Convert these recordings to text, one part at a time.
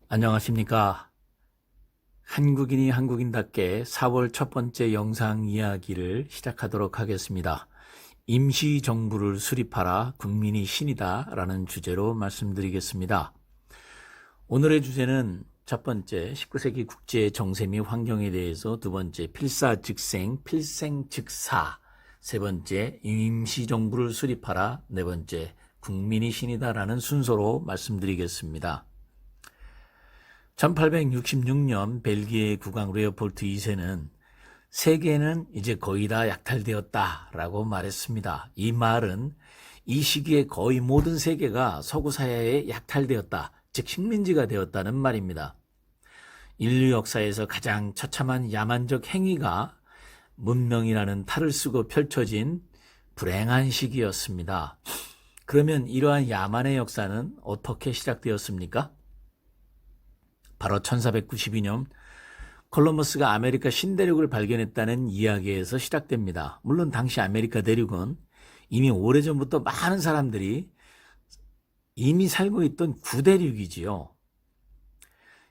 안녕하십니까. 한국인이 한국인답게 4월 첫 번째 영상 이야기를 시작하도록 하겠습니다. 임시정부를 수립하라, 국민이 신이다 라는 주제로 말씀드리겠습니다. 오늘의 주제는 첫 번째 19세기 국제 정세 및 환경에 대해서, 두 번째 필사즉생, 필생즉사, 세 번째 임시정부를 수립하라, 네 번째 국민이 신이다 라는 순서로 말씀드리겠습니다. 1866년 벨기에 국왕 레오폴트 2세는 세계는 이제 거의 다 약탈되었다라고 말했습니다. 이 말은 이 시기에 거의 모든 세계가 서구 사회에 약탈되었다, 즉 식민지가 되었다는 말입니다. 인류 역사에서 가장 처참한 야만적 행위가 문명이라는 탈을 쓰고 펼쳐진 불행한 시기였습니다. 그러면 이러한 야만의 역사는 어떻게 시작되었습니까? 바로 1492년 콜럼버스가 아메리카 신대륙을 발견했다는 이야기에서 시작됩니다. 물론 당시 아메리카 대륙은 이미 오래전부터 많은 사람들이 이미 살고 있던 구대륙이지요.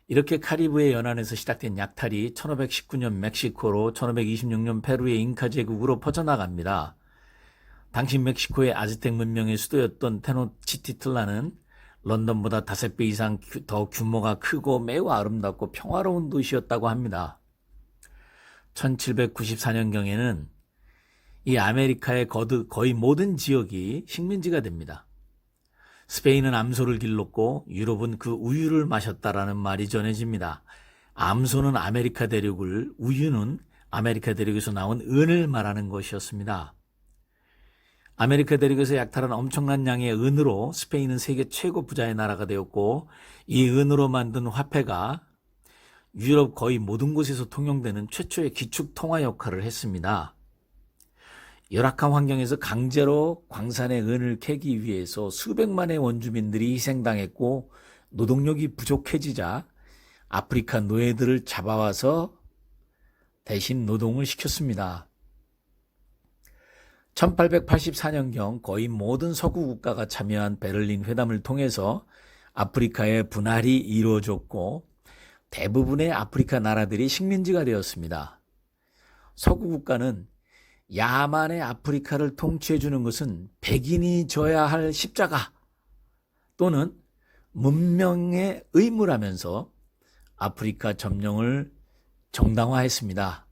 이렇게 카리브해 연안에서 시작된 약탈이 1519년 멕시코로, 1526년 페루의 잉카 제국으로 퍼져나갑니다. 당시 멕시코의 아즈텍 문명의 수도였던 테노치티틀라는 런던보다 5배 이상 더 규모가 크고 매우 아름답고 평화로운 도시였다고 합니다. 1794년경에는 이 아메리카의 거의 모든 지역이 식민지가 됩니다. 스페인은 암소를 길렀고 유럽은 그 우유를 마셨다라는 말이 전해집니다. 암소는 아메리카 대륙을, 우유는 아메리카 대륙에서 나온 은을 말하는 것이었습니다. 아메리카 대륙에서 약탈한 엄청난 양의 은으로 스페인은 세계 최고 부자의 나라가 되었고, 이 은으로 만든 화폐가 유럽 거의 모든 곳에서 통용되는 최초의 기축 통화 역할을 했습니다. 열악한 환경에서 강제로 광산의 은을 캐기 위해서 수백만의 원주민들이 희생당했고, 노동력이 부족해지자 아프리카 노예들을 잡아와서 대신 노동을 시켰습니다. 1884년경 거의 모든 서구 국가가 참여한 베를린 회담을 통해서 아프리카의 분할이 이루어졌고, 대부분의 아프리카 나라들이 식민지가 되었습니다. 서구 국가는 야만의 아프리카를 통치해주는 것은 백인이 져야 할 십자가 또는 문명의 의무라면서 아프리카 점령을 정당화했습니다.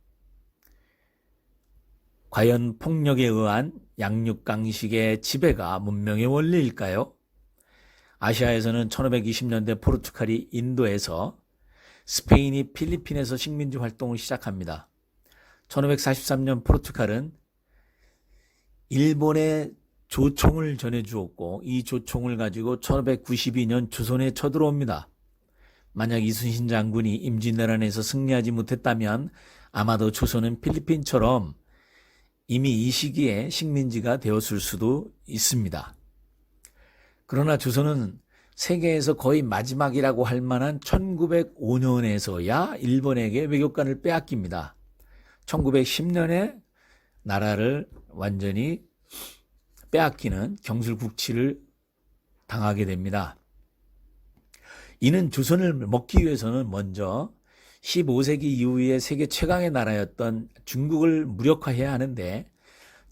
과연 폭력에 의한 양육강식의 지배가 문명의 원리일까요? 아시아에서는 1520년대 포르투갈이 인도에서, 스페인이 필리핀에서 식민지 활동을 시작합니다. 1543년 포르투갈은 일본에 조총을 전해주었고, 이 조총을 가지고 1592년 조선에 쳐들어옵니다. 만약 이순신 장군이 임진왜란에서 승리하지 못했다면 아마도 조선은 필리핀처럼 이미 이 시기에 식민지가 되었을 수도 있습니다. 그러나 조선은 세계에서 거의 마지막이라고 할 만한 1905년에서야 일본에게 외교관을 빼앗깁니다. 1910년에 나라를 완전히 빼앗기는 경술국치를 당하게 됩니다. 이는 조선을 먹기 위해서는 먼저 15세기 이후에 세계 최강의 나라였던 중국을 무력화해야 하는데,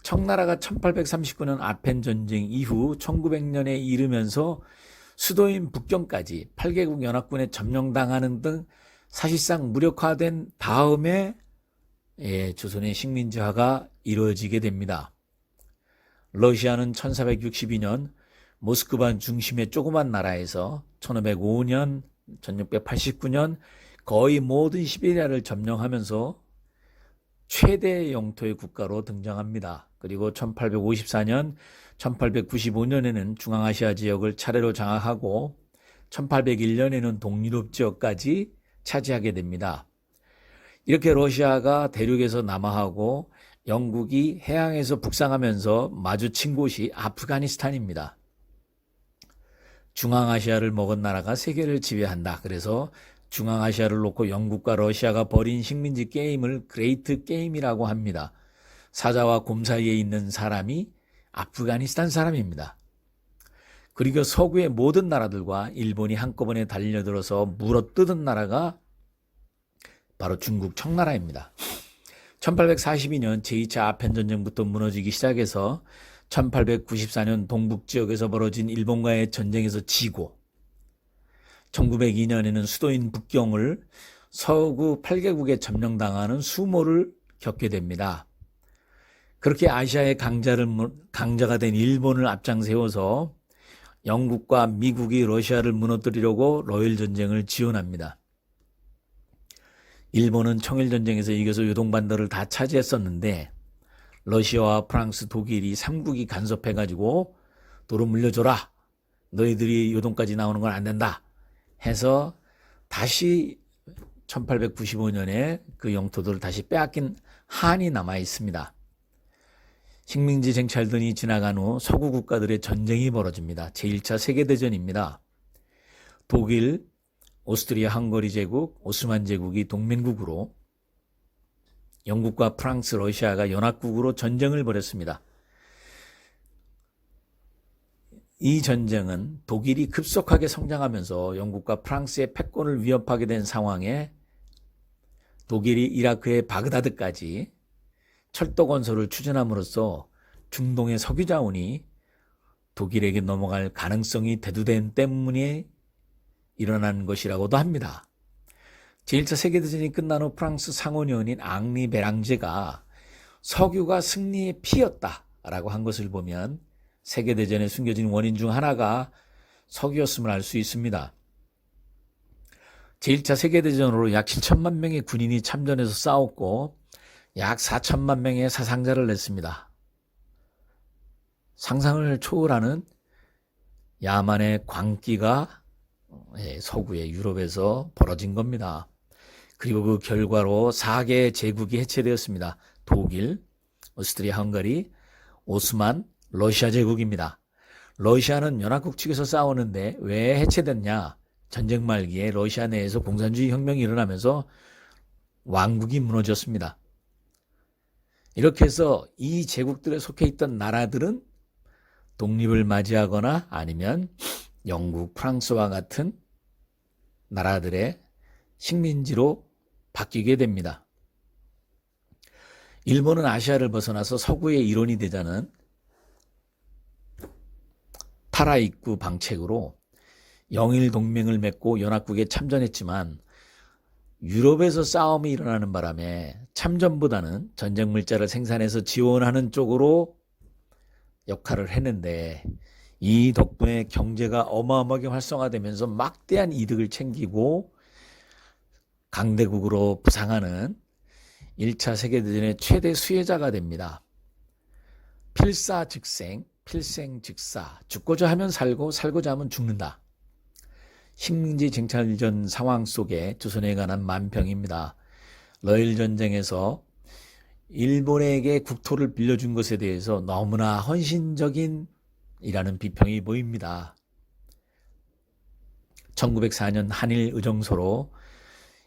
청나라가 1839년 아펜 전쟁 이후 1900년에 이르면서 수도인 북경까지 8개국 연합군에 점령당하는 등 사실상 무력화된 다음에 조선의 식민지화가 이루어지게 됩니다. 러시아는 1462년 모스크바 중심의 조그만 나라에서 1505년, 1689년 거의 모든 시베리아를 점령하면서 최대 영토의 국가로 등장합니다. 그리고 1854년, 1895년에는 중앙아시아 지역을 차례로 장악하고 1801년에는 동유럽 지역까지 차지하게 됩니다. 이렇게 러시아가 대륙에서 남하하고 영국이 해양에서 북상하면서 마주친 곳이 아프가니스탄입니다. 중앙아시아를 먹은 나라가 세계를 지배한다. 그래서 중앙아시아를 놓고 영국과 러시아가 벌인 식민지 게임을 그레이트 게임이라고 합니다. 사자와 곰 사이에 있는 사람이 아프가니스탄 사람입니다. 그리고 서구의 모든 나라들과 일본이 한꺼번에 달려들어서 물어뜯은 나라가 바로 중국 청나라입니다. 1842년 제2차 아편전쟁부터 무너지기 시작해서 1894년 동북지역에서 벌어진 일본과의 전쟁에서 지고 1902년에는 수도인 북경을 서구 8개국에 점령당하는 수모를 겪게 됩니다. 그렇게 아시아의 강자가 된 일본을 앞장 세워서 영국과 미국이 러시아를 무너뜨리려고 러일 전쟁을 지원합니다. 일본은 청일전쟁에서 이겨서 요동반도를 다 차지했었는데 러시아와 프랑스, 독일이 3국이 간섭해가지고 도로 물려줘라. 너희들이 요동까지 나오는 건 안 된다. 해서 다시 1895년에 그 영토들을 다시 빼앗긴 한이 남아 있습니다. 식민지 쟁탈전이 지나간 후 서구 국가들의 전쟁이 벌어집니다. 제1차 세계대전입니다. 독일, 오스트리아 헝가리 제국, 오스만 제국이 동맹국으로 영국과 프랑스, 러시아가 연합국으로 전쟁을 벌였습니다. 이 전쟁은 독일이 급속하게 성장하면서 영국과 프랑스의 패권을 위협하게 된 상황에 독일이 이라크의 바그다드까지 철도 건설을 추진함으로써 중동의 석유 자원이 독일에게 넘어갈 가능성이 대두된 때문에 일어난 것이라고도 합니다. 제1차 세계대전이 끝난 후 프랑스 상원의원인 앙리 베랑제가 석유가 승리의 피였다라고 한 것을 보면 세계대전에 숨겨진 원인 중 하나가 석유였음을 알 수 있습니다. 제1차 세계대전으로 약 7천만 명의 군인이 참전해서 싸웠고 약 4천만 명의 사상자를 냈습니다. 상상을 초월하는 야만의 광기가 서구의 유럽에서 벌어진 겁니다. 그리고 그 결과로 4개의 제국이 해체되었습니다. 독일, 오스트리아 헝가리, 오스만, 러시아 제국입니다. 러시아는 연합국 측에서 싸우는데 왜 해체됐냐? 전쟁 말기에 러시아 내에서 공산주의 혁명이 일어나면서 왕국이 무너졌습니다. 이렇게 해서 이 제국들에 속해 있던 나라들은 독립을 맞이하거나 아니면 영국, 프랑스와 같은 나라들의 식민지로 바뀌게 됩니다. 일본은 아시아를 벗어나서 서구의 일원이 되자는 타라입구 방책으로 영일 동맹을 맺고 연합국에 참전했지만 유럽에서 싸움이 일어나는 바람에 참전보다는 전쟁 물자를 생산해서 지원하는 쪽으로 역할을 했는데 이 덕분에 경제가 어마어마하게 활성화되면서 막대한 이득을 챙기고 강대국으로 부상하는 1차 세계대전의 최대 수혜자가 됩니다. 필사즉생, 필생즉사, 죽고자 하면 살고 살고자 하면 죽는다. 식민지 쟁탈전 상황 속에 조선에 관한 만평입니다. 러일 전쟁에서 일본에게 국토를 빌려준 것에 대해서 너무나 헌신적인 이라는 비평이 보입니다. 1904년 한일 의정서로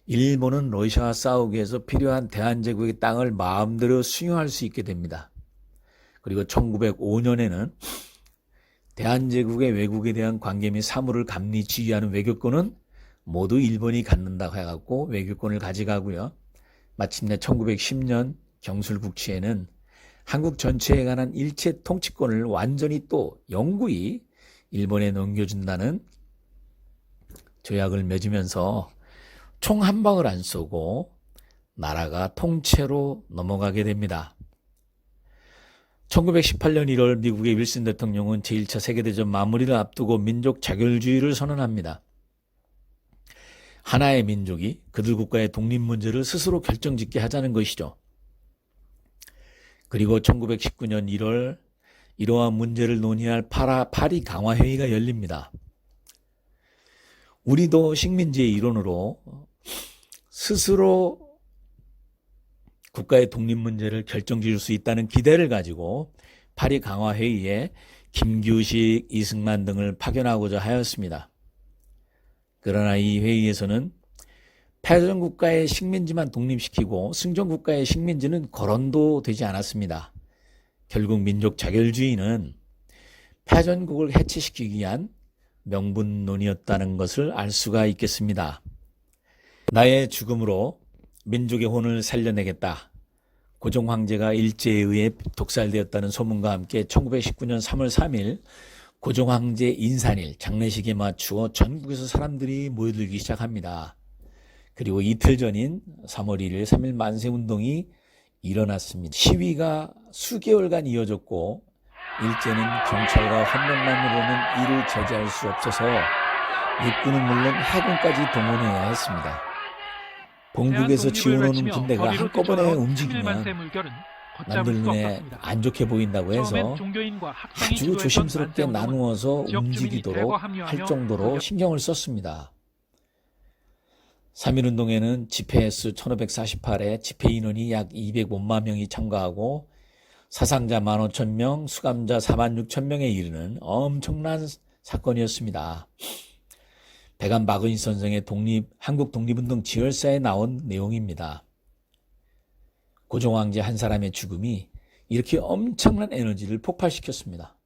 일본은 러시아와 싸우기 위해서 필요한 대한제국의 땅을 마음대로 수용할 수 있게 됩니다. 그리고 1905년에는 대한제국의 외국에 대한 관계 및 사물을 감리 지휘하는 외교권은 모두 일본이 갖는다고 해갖고 외교권을 가져가고요. 마침내 1910년 경술국치에는 한국 전체에 관한 일체 통치권을 완전히 또 영구히 일본에 넘겨준다는 조약을 맺으면서 총 한 방울 안 쏘고 나라가 통째로 넘어가게 됩니다. 1918년 1월 미국의 윌슨 대통령은 제1차 세계대전 마무리를 앞두고 민족 자결주의를 선언합니다. 하나의 민족이 그들 국가의 독립 문제를 스스로 결정짓게 하자는 것이죠. 그리고 1919년 1월 이러한 문제를 논의할 파리 강화회의가 열립니다. 우리도 식민지의 일원으로 스스로 국가의 독립 문제를 결정지을 수 있다는 기대를 가지고 파리 강화회의에 김규식, 이승만 등을 파견하고자 하였습니다. 그러나 이 회의에서는 패전국가의 식민지만 독립시키고 승전국가의 식민지는 거론도 되지 않았습니다. 결국 민족 자결주의는 패전국을 해체시키기 위한 명분론이었다는 것을 알 수가 있겠습니다. 나의 죽음으로 민족의 혼을 살려내겠다. 고종 황제가 일제에 의해 독살되었다는 소문과 함께 1919년 3월 3일 고종 황제 인산일 장례식에 맞추어 전국에서 사람들이 모여들기 시작합니다. 그리고 이틀 전인 3월 1일 3.1 만세운동이 일어났습니다. 시위가 수개월간 이어졌고 일제는 경찰과 헌병만으로는 이를 제재할 수 없어서 육군은 물론 해군까지 동원해야 했습니다. 본국에서 지원오는 군대가 한꺼번에 움직이면 남들 눈에 안 좋게 보인다고 해서 아주 조심스럽게 나누어서 움직이도록 할 정도로 신경을 썼습니다. 3.1운동에는 집회 수 1548에 집회 인원이 약 205만 명이 참가하고 사상자 15,000명, 수감자 46,000명에 이르는 엄청난 사건이었습니다. 배감 박은희 선생의 한국 독립운동 지열사에 나온 내용입니다. 고종 황제 한 사람의 죽음이 이렇게 엄청난 에너지를 폭발시켰습니다.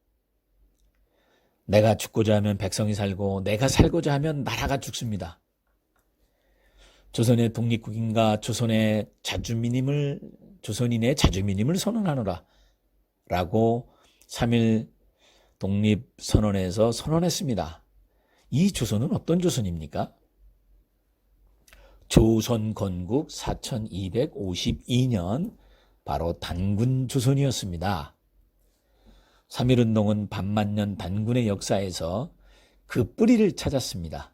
내가 죽고자 하면 백성이 살고 내가 살고자 하면 나라가 죽습니다. 조선의 독립국인과 조선인의 자주민임을 선언하노라 라고 3.1 독립선언에서 선언했습니다. 이 조선은 어떤 조선입니까? 조선 건국 4252년 바로 단군 조선이었습니다. 3.1운동은 반만년 단군의 역사에서 그 뿌리를 찾았습니다.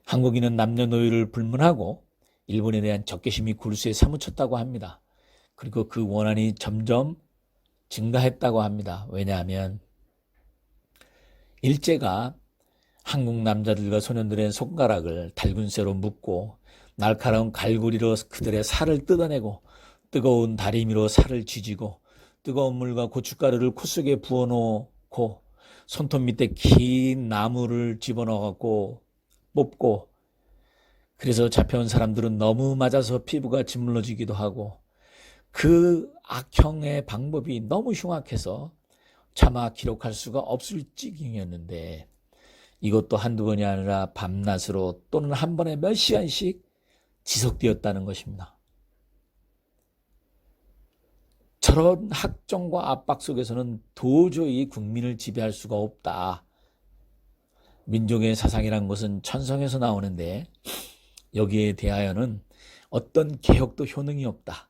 한국인은 남녀노소를 불문하고 일본에 대한 적개심이 굴수에 사무쳤다고 합니다. 그리고 그 원한이 점점 증가했다고 합니다. 왜냐하면 일제가 한국 남자들과 소년들의 손가락을 달군쇠로 묶고 날카로운 갈고리로 그들의 살을 뜯어내고 뜨거운 다리미로 살을 쥐지고 뜨거운 물과 고춧가루를 코 속에 부어놓고 손톱 밑에 긴 나무를 집어넣어갖고 뽑고 그래서 잡혀온 사람들은 너무 맞아서 피부가 짓물러지기도 하고 그 악형의 방법이 너무 흉악해서 차마 기록할 수가 없을 지경이었는데 이것도 한두 번이 아니라 밤낮으로 또는 한 번에 몇 시간씩 지속되었다는 것입니다. 저런 학정과 압박 속에서는 도저히 국민을 지배할 수가 없다. 민족의 사상이란 것은 천성에서 나오는데 여기에 대하여는 어떤 개혁도 효능이 없다.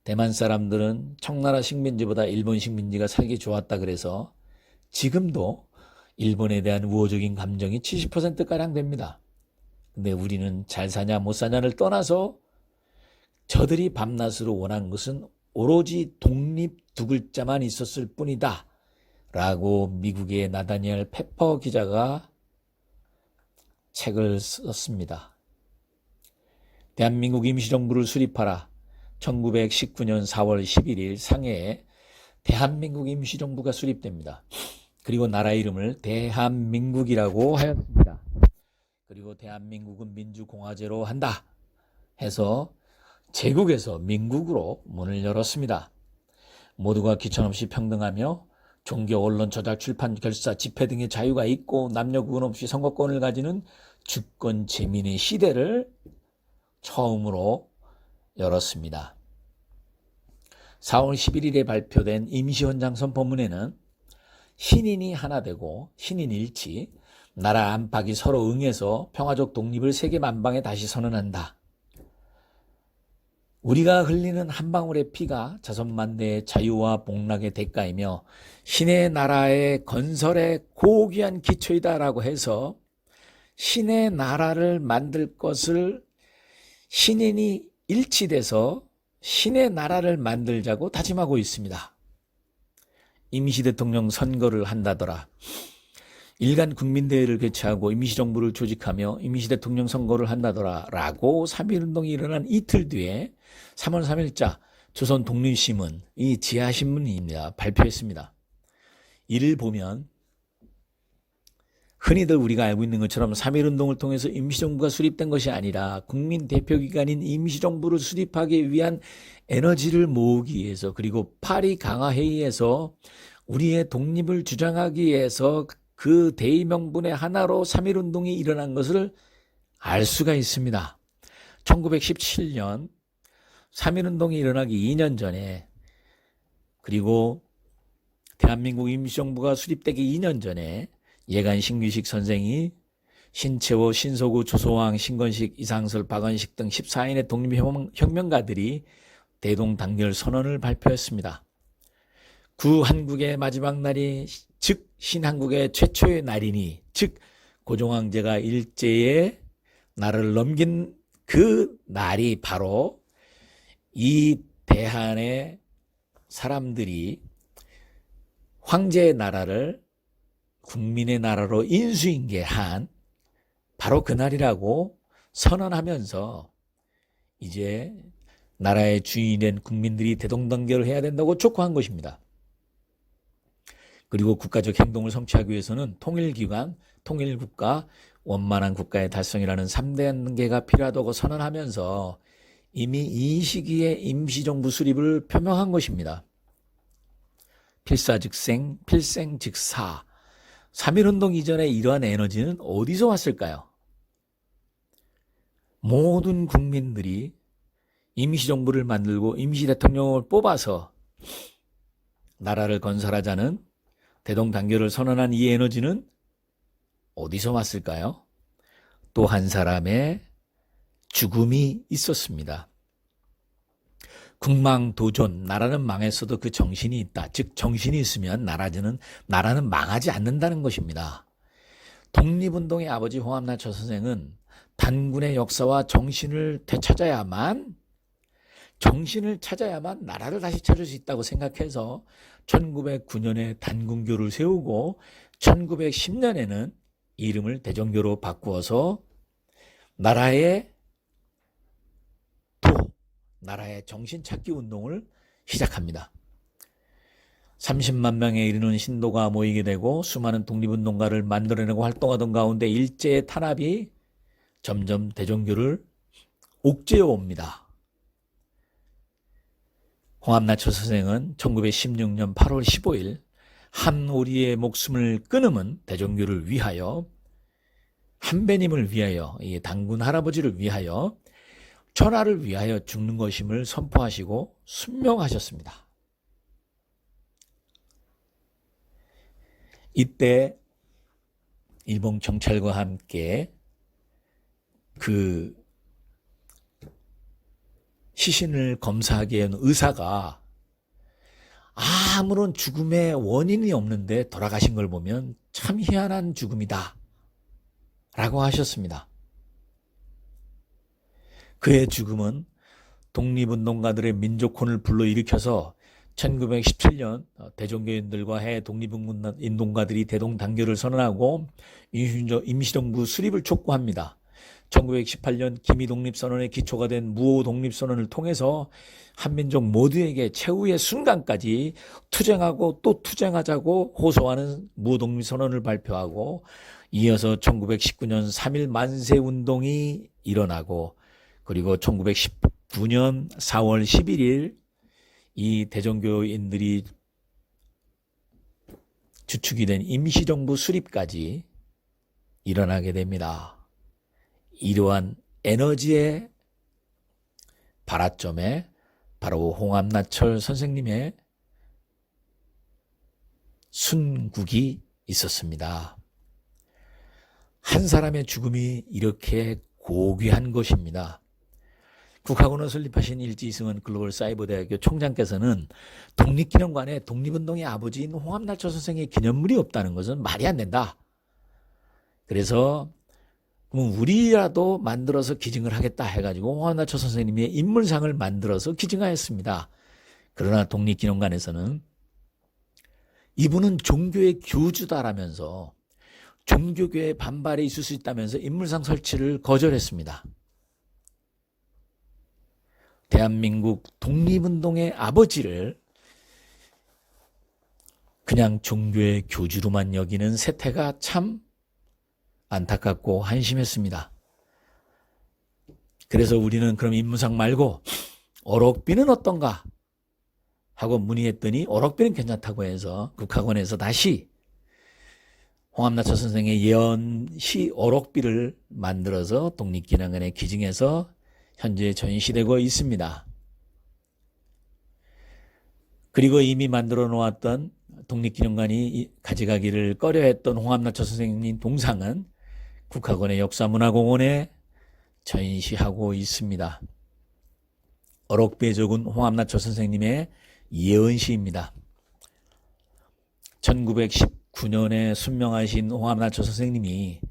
대만 사람들은 청나라 식민지보다 일본 식민지가 살기 좋았다 그래서 지금도 일본에 대한 우호적인 감정이 70%가량 됩니다. 근데 우리는 잘 사냐 못 사냐를 떠나서 저들이 밤낮으로 원한 것은 오로지 독립 두 글자만 있었을 뿐이다 라고 미국의 나다니엘 페퍼 기자가 책을 썼습니다. 대한민국 임시정부를 수립하라. 1919년 4월 11일 상해에 대한민국 임시정부가 수립됩니다. 그리고 나라 이름을 대한민국이라고 하였습니다. 그리고 대한민국은 민주공화제로 한다 해서 제국에서 민국으로 문을 열었습니다. 모두가 귀천없이 평등하며 종교, 언론, 저작, 출판, 결사, 집회 등의 자유가 있고 남녀 구분 없이 선거권을 가지는 주권 제민의 시대를 처음으로 열었습니다. 4월 11일에 발표된 임시헌장 선포문에는 신인이 하나 되고 신인일치, 나라 안팎이 서로 응해서 평화적 독립을 세계 만방에 다시 선언한다. 우리가 흘리는 한 방울의 피가 자손만대의 자유와 복락의 대가이며 신의 나라의 건설의 고귀한 기초이다라고 해서 신의 나라를 만들 것을 신인이 일치돼서 신의 나라를 만들자고 다짐하고 있습니다. 임시대통령 선거를 한다더라. 일간 국민대회를 개최하고 임시정부를 조직하며 임시대통령 선거를 한다더라 라고 3.1운동이 일어난 이틀 뒤에 3월 3일자 조선 독립신문, 이 지하신문입니다. 발표했습니다. 이를 보면 흔히들 우리가 알고 있는 것처럼 3.1운동을 통해서 임시정부가 수립된 것이 아니라 국민 대표기관인 임시정부를 수립하기 위한 에너지를 모으기 위해서, 그리고 파리 강화회의에서 우리의 독립을 주장하기 위해서 그 대의명분의 하나로 3.1운동이 일어난 것을 알 수가 있습니다. 1917년 3.1운동이 일어나기 2년 전에, 그리고 대한민국 임시정부가 수립되기 2년 전에 예간 신규식 선생이 신채호, 신서구, 조소왕, 신건식, 이상설, 박원식 등 14인의 독립혁명가들이 대동단결 선언을 발표했습니다. 구한국의 마지막 날이, 즉 신한국의 최초의 날이니, 즉 고종황제가 일제에 나라를 넘긴 그 날이 바로 이 대한의 사람들이 황제의 나라를 국민의 나라로 인수인계한 바로 그날이라고 선언하면서 이제 나라의 주인이 된 국민들이 대동단결을 해야 된다고 촉구한 것입니다. 그리고 국가적 행동을 성취하기 위해서는 통일기관, 통일국가, 원만한 국가의 달성이라는 3대 단계가 필요하다고 선언하면서 이미 이 시기에 임시정부 수립을 표명한 것입니다. 필사즉생, 필생즉사. 3.1운동 이전에 이러한 에너지는 어디서 왔을까요? 모든 국민들이 임시정부를 만들고 임시대통령을 뽑아서 나라를 건설하자는 대동단결을 선언한 이 에너지는 어디서 왔을까요? 또 한 사람의 죽음이 있었습니다. 국망도존, 나라는 망했어도 그 정신이 있다. 즉 정신이 있으면 나라는 망하지 않는다는 것입니다. 독립운동의 아버지 홍합나초 선생은 단군의 역사와 정신을 되찾아야만, 정신을 찾아야만 나라를 다시 찾을 수 있다고 생각해서 1909년에 단군교를 세우고 1910년에는 이름을 대전교로 바꾸어서 나라의 정신찾기 운동을 시작합니다. 30만 명에 이르는 신도가 모이게 되고 수많은 독립운동가를 만들어내고 활동하던 가운데 일제의 탄압이 점점 대전교를 옥죄어 옵니다. 홍합나초 선생은 1916년 8월 15일 한 오리의 목숨을 끊음은 대전교를 위하여, 한배님을 위하여, 이 단군 할아버지를 위하여, 천하를 위하여 죽는 것임을 선포하시고 순명하셨습니다. 이때 일본 경찰과 함께 그 시신을 검사하기 위한 의사가 아무런 죽음의 원인이 없는데 돌아가신 걸 보면 참 희한한 죽음이다 라고 하셨습니다. 그의 죽음은 독립운동가들의 민족혼을 불러일으켜서 1917년 대종교인들과 해외 독립운동가들이 대동단결을 선언하고 임시정부 수립을 촉구합니다. 1918년 기미독립선언의 기초가 된 무호독립선언을 통해서 한민족 모두에게 최후의 순간까지 투쟁하고 또 투쟁하자고 호소하는 무호독립선언을 발표하고, 이어서 1919년 3.1 만세운동이 일어나고, 그리고 1919년 4월 11일 이 대종교인들이 주축이 된 임시정부 수립까지 일어나게 됩니다. 이러한 에너지의 발화점에 바로 홍합나철 선생님의 순국이 있었습니다. 한 사람의 죽음이 이렇게 고귀한 것입니다. 국학원을 설립하신 일지이승원 글로벌사이버대학교 총장께서는 독립기념관에 독립운동의 아버지인 홍합나철 선생의 기념물이 없다는 것은 말이 안 된다. 그래서 그럼 우리라도 만들어서 기증을 하겠다 해가지고 홍합나철 선생님의 인물상을 만들어서 기증하였습니다. 그러나 독립기념관에서는 이분은 종교의 교주다라면서 종교계의 반발이 있을 수 있다면서 인물상 설치를 거절했습니다. 대한민국 독립운동의 아버지를 그냥 종교의 교주로만 여기는 세태가 참 안타깝고 한심했습니다. 그래서 우리는 그럼 임무상 말고 어록비는 어떤가 하고 문의했더니 어록비는 괜찮다고 해서 국학원에서 다시 홍합나초 선생의 예언시 어록비를 만들어서 독립기념관에 기증해서 현재 전시되고 있습니다. 그리고 이미 만들어 놓았던 독립기념관이 가져가기를 꺼려했던 홍합나초 선생님 동상은 국학원의 역사문화공원에 전시하고 있습니다. 어록비에 적은 홍합나초 선생님의 예언시입니다. 1919년에 순명하신 홍합나초 선생님이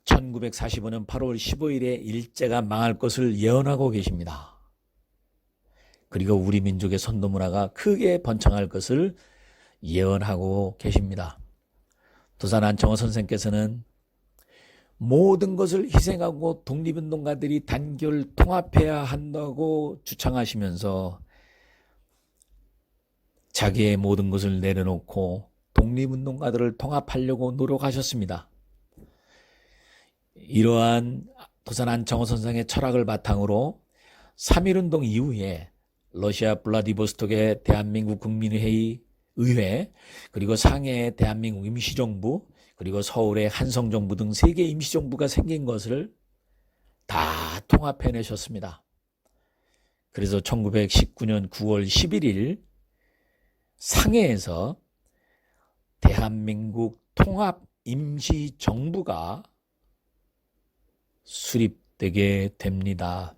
1945년 8월 15일에 일제가 망할 것을 예언하고 계십니다. 그리고 우리 민족의 선도문화가 크게 번창할 것을 예언하고 계십니다. 도산 안청호 선생께서는 모든 것을 희생하고 독립운동가들이 단결 통합해야 한다고 주창하시면서 자기의 모든 것을 내려놓고 독립운동가들을 통합하려고 노력하셨습니다. 이러한 도산 안청호 선생의 철학을 바탕으로 3.1운동 이후에 러시아 블라디보스톡의 대한민국 국민회의 의회, 그리고 상해의 대한민국 임시정부, 그리고 서울의 한성정부 등 3개 임시정부가 생긴 것을 다 통합해내셨습니다. 그래서 1919년 9월 11일 상해에서 대한민국 통합 임시정부가 수립되게 됩니다.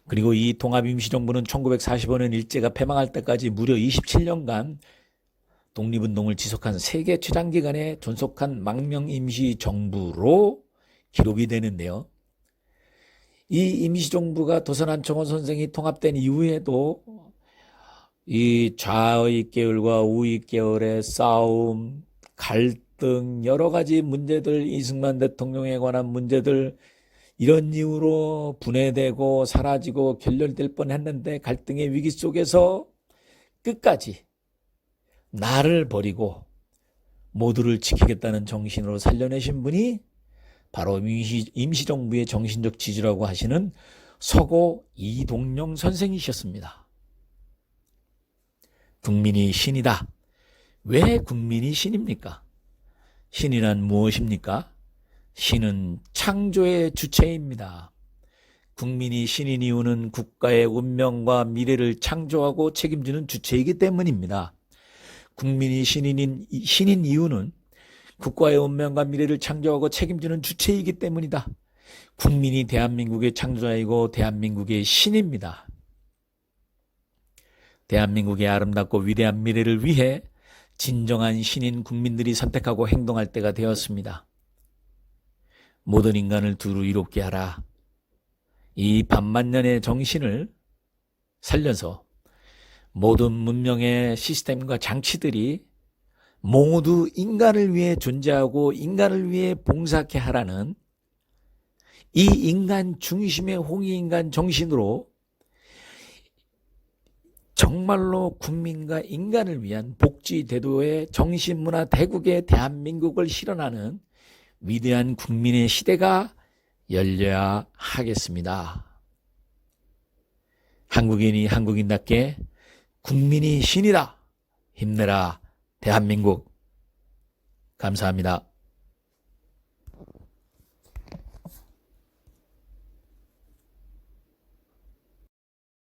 그리고 이 통합임시정부는 1945년 일제가 패망할 때까지 무려 27년간 독립운동을 지속한 세계 최장기간의 존속한 망명임시정부로 기록이 되는데요. 이 임시정부가 도산 안청호 선생이 통합된 이후에도 이 좌의 계열과 우의 계열의 싸움, 갈등, 여러 가지 문제들, 이승만 대통령에 관한 문제들, 이런 이유로 분해되고 사라지고 결렬될 뻔했는데 갈등의 위기 속에서 끝까지 나를 버리고 모두를 지키겠다는 정신으로 살려내신 분이 바로 임시정부의 정신적 지주라고 하시는 서고 이동영 선생이셨습니다. 국민이 신이다. 왜 국민이 신입니까? 신이란 무엇입니까? 신은 창조의 주체입니다. 국민이 신인 이유는 국가의 운명과 미래를 창조하고 책임지는 주체이기 때문입니다. 국민이 신인 이유는 국가의 운명과 미래를 창조하고 책임지는 주체이기 때문이다. 국민이 대한민국의 창조자이고 대한민국의 신입니다. 대한민국의 아름답고 위대한 미래를 위해 진정한 신인 국민들이 선택하고 행동할 때가 되었습니다. 모든 인간을 두루 이롭게 하라. 이 반만년의 정신을 살려서 모든 문명의 시스템과 장치들이 모두 인간을 위해 존재하고 인간을 위해 봉사케 하라는 이 인간 중심의 홍익인간 정신으로 정말로 국민과 인간을 위한 복지 대도의 정신문화 대국의 대한민국을 실현하는 위대한 국민의 시대가 열려야 하겠습니다. 한국인이 한국인답게 국민이 신이다. 힘내라 대한민국. 감사합니다.